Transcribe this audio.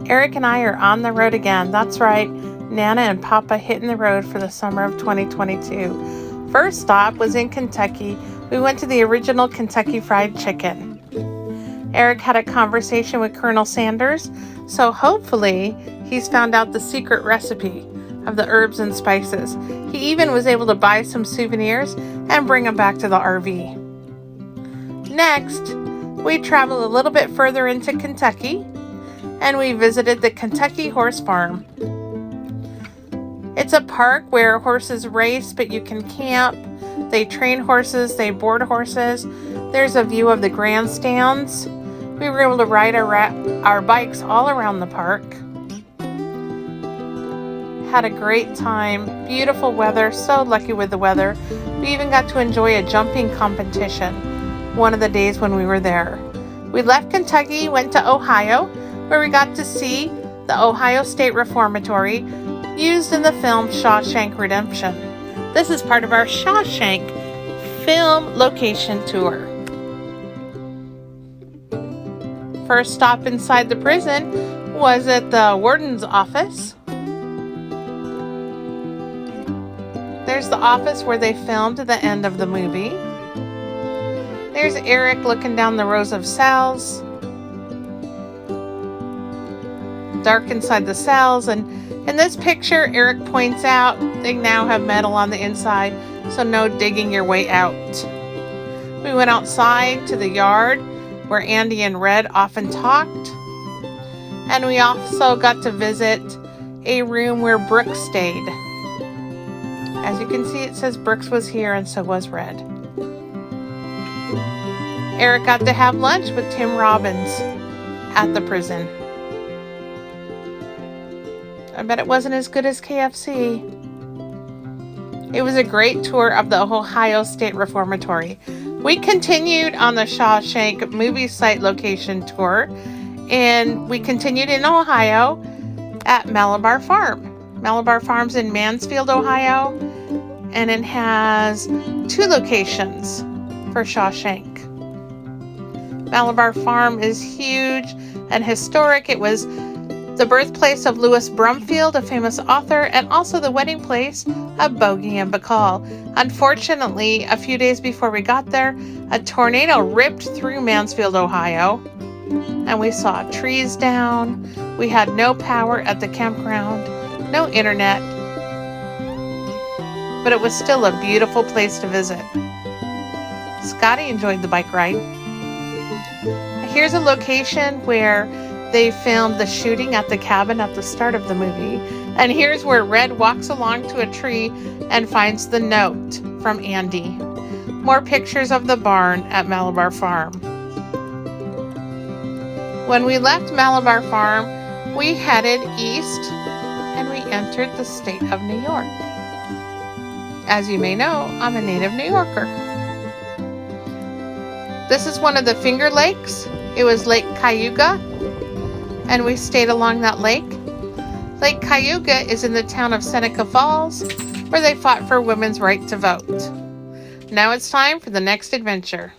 Eric and I are on the road again. That's right, Nana and Papa hitting the road for the summer of 2022. First stop was in Kentucky. We went to the original Kentucky Fried Chicken. Eric had a conversation with Colonel Sanders, so hopefully he's found out the secret recipe of the herbs and spices. He even was able to buy some souvenirs and bring them back to the RV. Next, we traveled a little bit further into Kentucky, and we visited the Kentucky Horse Farm. It's a park where horses race, but you can camp. They train horses, they board horses. There's a view of the grandstands. We were able to ride our bikes all around the park. Had a great time. Beautiful weather, so lucky with the weather. We even got to enjoy a jumping competition one of the days when we were there. We left Kentucky, went to Ohio, where we got to see the Ohio State Reformatory used in the film Shawshank Redemption. This is part of our Shawshank film location tour. First stop inside the prison was at the warden's office. There's the office where they filmed the end of the movie. There's Eric looking down the rows of cells. Dark inside the cells, and in this picture, Eric points out they now have metal on the inside, so no digging your way out. We went outside to the yard where Andy and Red often talked, and we also got to visit a room where Brooks stayed. As you can see, it says Brooks was here, and so was Red. Eric got to have lunch with Tim Robbins at the prison. I bet it wasn't as good as KFC. It was a great tour of the Ohio State Reformatory. We continued on the Shawshank movie site location tour, and we continued in Ohio at Malabar Farm. Malabar Farm's in Mansfield, Ohio, and it has 2 locations for Shawshank. Malabar Farm is huge and historic. It was the birthplace of Louis Brumfield, a famous author, and also the wedding place of Bogey and Bacall. Unfortunately, a few days before we got there, a tornado ripped through Mansfield, Ohio, and we saw trees down. We had no power at the campground, no internet, but it was still a beautiful place to visit. Scotty enjoyed the bike ride. Here's a location where they filmed the shooting at the cabin at the start of the movie. And here's where Red walks along to a tree and finds the note from Andy. More pictures of the barn at Malabar Farm. When we left Malabar Farm, we headed east and we entered the state of New York. As you may know, I'm a native New Yorker. This is one of the Finger Lakes. It was Lake Cayuga, and we stayed along that lake. Lake Cayuga is in the town of Seneca Falls, where they fought for women's right to vote. Now it's time for the next adventure.